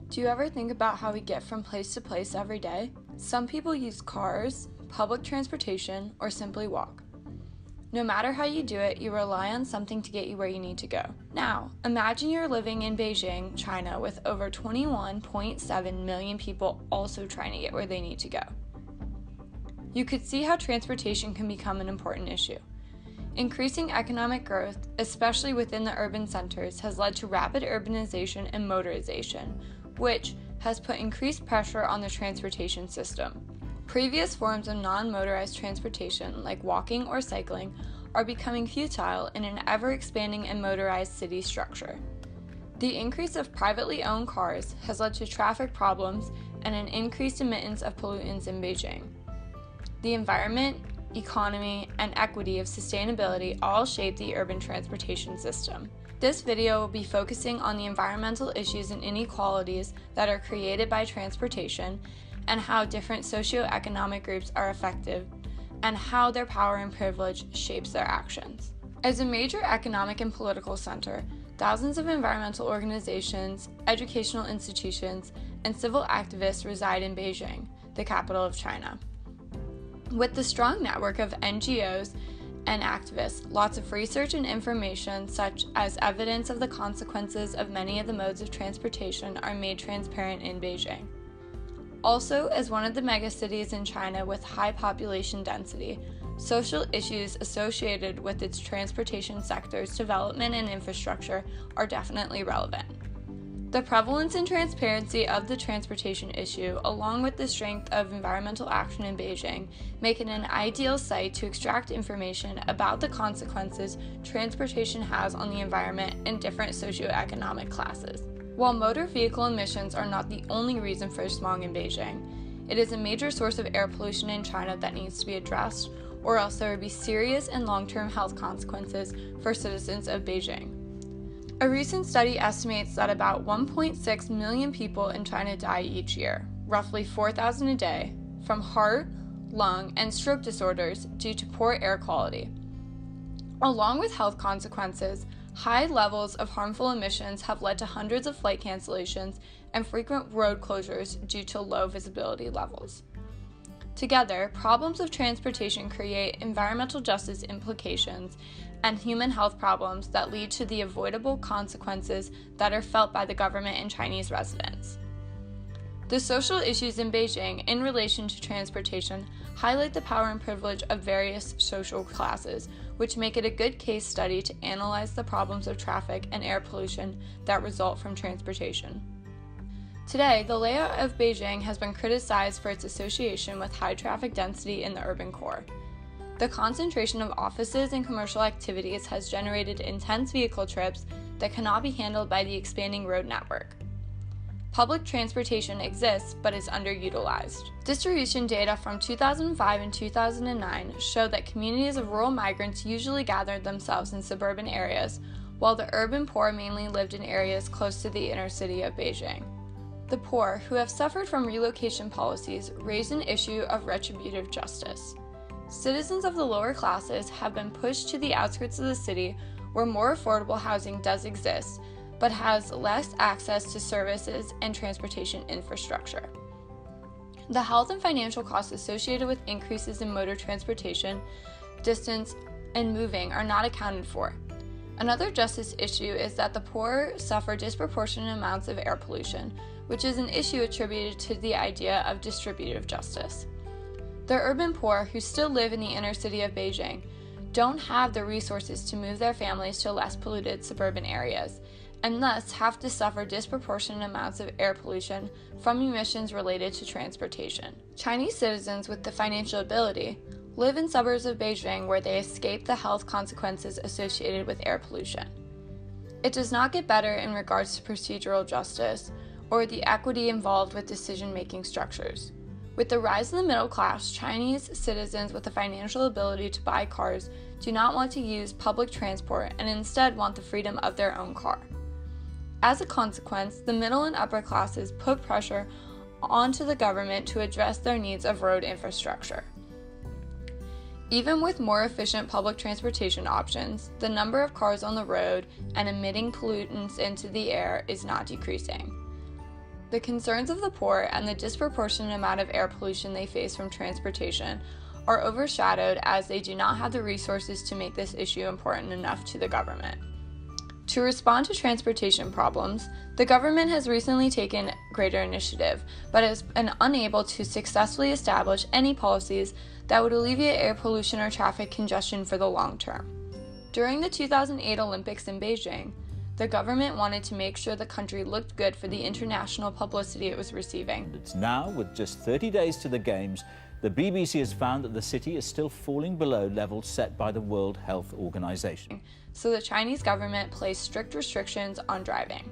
Do you ever think about how we get from place to place every day? Some people use cars, public transportation, or simply walk. No matter how you do it, you rely on something to get you where you need to go. Now, imagine you're living in Beijing, China, with over 21.7 million people also trying to get where they need to go. You could see how transportation can become an important issue. Increasing economic growth, especially within the urban centers, has led to rapid urbanization and motorization, which has put increased pressure on the transportation system. Previous forms of non-motorized transportation, like walking or cycling, are becoming futile in an ever-expanding and motorized city structure. The increase of privately owned cars has led to traffic problems and an increased emittance of pollutants in Beijing. The environment, economy, and equity of sustainability all shape the urban transportation system. This video will be focusing on the environmental issues and inequalities that are created by transportation and how different socioeconomic groups are affected and how their power and privilege shapes their actions. As a major economic and political center, thousands of environmental organizations, educational institutions, and civil activists reside in Beijing, the capital of China. With the strong network of NGOs and activists, lots of research and information, such as evidence of the consequences of many of the modes of transportation, are made transparent in Beijing. Also, as one of the megacities in China with high population density, social issues associated with its transportation sector's development and infrastructure are definitely relevant. The prevalence and transparency of the transportation issue, along with the strength of environmental action in Beijing, make it an ideal site to extract information about the consequences transportation has on the environment in different socioeconomic classes. While motor vehicle emissions are not the only reason for smog in Beijing, it is a major source of air pollution in China that needs to be addressed, or else there would be serious and long-term health consequences for citizens of Beijing. A recent study estimates that about 1.6 million people in China die each year, roughly 4,000 a day, from heart, lung, and stroke disorders due to poor air quality. Along with health consequences, high levels of harmful emissions have led to hundreds of flight cancellations and frequent road closures due to low visibility levels. Together, problems of transportation create environmental justice implications and human health problems that lead to the avoidable consequences that are felt by the government and Chinese residents. The social issues in Beijing in relation to transportation highlight the power and privilege of various social classes, which make it a good case study to analyze the problems of traffic and air pollution that result from transportation. Today, the layout of Beijing has been criticized for its association with high traffic density in the urban core. The concentration of offices and commercial activities has generated intense vehicle trips that cannot be handled by the expanding road network. Public transportation exists but is underutilized. Distribution data from 2005 and 2009 show that communities of rural migrants usually gathered themselves in suburban areas, while the urban poor mainly lived in areas close to the inner city of Beijing. The poor, who have suffered from relocation policies, raise an issue of retributive justice. Citizens of the lower classes have been pushed to the outskirts of the city where more affordable housing does exist, but has less access to services and transportation infrastructure. The health and financial costs associated with increases in motor transportation, distance, and moving are not accounted for. Another justice issue is that the poor suffer disproportionate amounts of air pollution, which is an issue attributed to the idea of distributive justice. The urban poor, who still live in the inner city of Beijing, don't have the resources to move their families to less polluted suburban areas, and thus have to suffer disproportionate amounts of air pollution from emissions related to transportation. Chinese citizens with the financial ability live in suburbs of Beijing where they escape the health consequences associated with air pollution. It does not get better in regards to procedural justice or the equity involved with decision-making structures. With the rise of the middle class, Chinese citizens with the financial ability to buy cars do not want to use public transport and instead want the freedom of their own car. As a consequence, the middle and upper classes put pressure onto the government to address their needs of road infrastructure. Even with more efficient public transportation options, the number of cars on the road and emitting pollutants into the air is not decreasing. The concerns of the poor and the disproportionate amount of air pollution they face from transportation are overshadowed as they do not have the resources to make this issue important enough to the government. To respond to transportation problems, the government has recently taken greater initiative, but has been unable to successfully establish any policies that would alleviate air pollution or traffic congestion for the long term. During the 2008 Olympics in Beijing, the government wanted to make sure the country looked good for the international publicity it was receiving. It's now, with just 30 days to the Games, the BBC has found that the city is still falling below levels set by the World Health Organization. So the Chinese government placed strict restrictions on driving.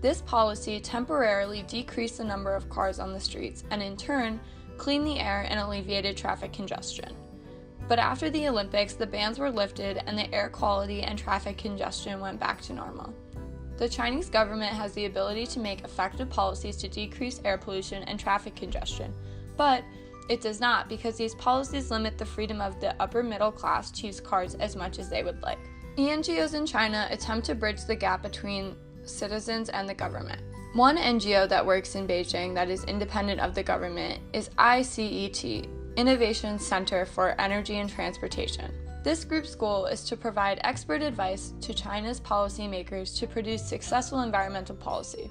This policy temporarily decreased the number of cars on the streets and in turn cleaned the air and alleviated traffic congestion. But after the Olympics, the bans were lifted and the air quality and traffic congestion went back to normal. The Chinese government has the ability to make effective policies to decrease air pollution and traffic congestion, but it does not because these policies limit the freedom of the upper middle class to use cars as much as they would like. ENGOs in China attempt to bridge the gap between citizens and the government. One NGO that works in Beijing that is independent of the government is ICET, Innovation Center for Energy and Transportation. This group's goal is to provide expert advice to China's policymakers to produce successful environmental policy.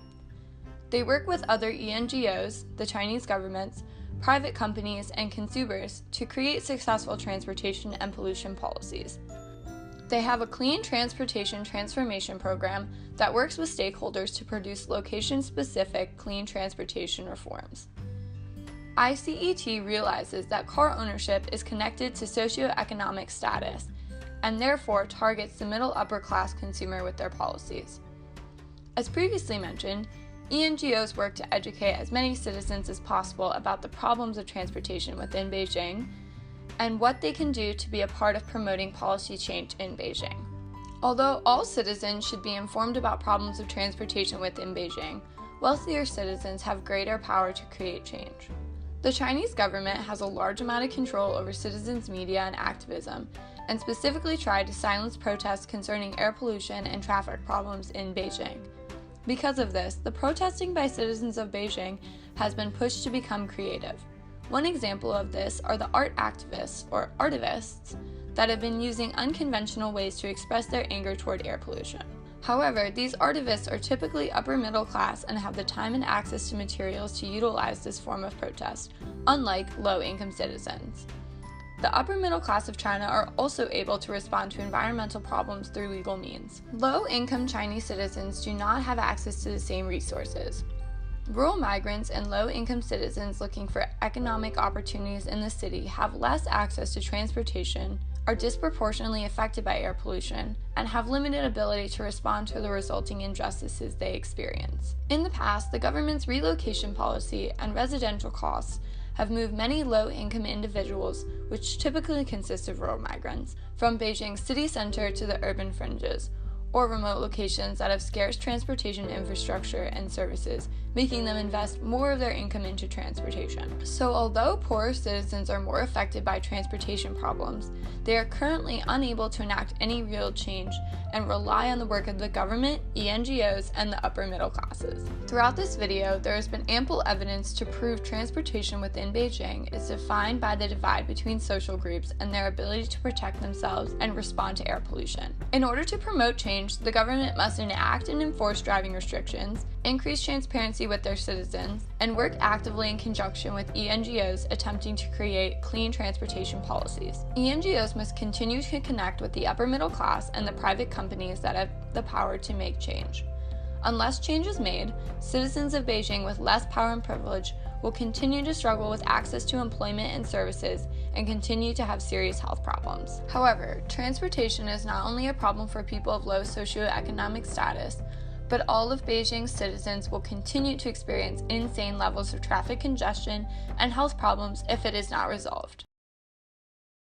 They work with other ENGOs, the Chinese governments, private companies, and consumers to create successful transportation and pollution policies. They have a clean transportation transformation program that works with stakeholders to produce location-specific clean transportation reforms. ICET realizes that car ownership is connected to socioeconomic status and therefore targets the middle-upper class consumer with their policies. As previously mentioned, ENGOs work to educate as many citizens as possible about the problems of transportation within Beijing and what they can do to be a part of promoting policy change in Beijing. Although all citizens should be informed about problems of transportation within Beijing, wealthier citizens have greater power to create change. The Chinese government has a large amount of control over citizens' media and activism, and specifically tried to silence protests concerning air pollution and traffic problems in Beijing. Because of this, the protesting by citizens of Beijing has been pushed to become creative. One example of this are the art activists, or artivists, that have been using unconventional ways to express their anger toward air pollution. However, these artivists are typically upper middle class and have the time and access to materials to utilize this form of protest, unlike low-income citizens. The upper middle class of China are also able to respond to environmental problems through legal means. Low-income Chinese citizens do not have access to the same resources. Rural migrants and low-income citizens looking for economic opportunities in the city have less access to transportation, are disproportionately affected by air pollution, and have limited ability to respond to the resulting injustices they experience. In the past, the government's relocation policy and residential costs have moved many low-income individuals, which typically consist of rural migrants, from Beijing's city center to the urban fringes, or remote locations that have scarce transportation infrastructure and services, making them invest more of their income into transportation. So although poorer citizens are more affected by transportation problems, they are currently unable to enact any real change and rely on the work of the government, ENGOs, and the upper middle classes. Throughout this video, there has been ample evidence to prove transportation within Beijing is defined by the divide between social groups and their ability to protect themselves and respond to air pollution. In order to promote change, the government must enact and enforce driving restrictions, increase transparency with their citizens, and work actively in conjunction with ENGOs attempting to create clean transportation policies. ENGOs must continue to connect with the upper middle class and the private companies that have the power to make change. Unless change is made, citizens of Beijing with less power and privilege will continue to struggle with access to employment and services and continue to have serious health problems. However, transportation is not only a problem for people of low socioeconomic status, but all of Beijing's citizens will continue to experience insane levels of traffic congestion and health problems if it is not resolved.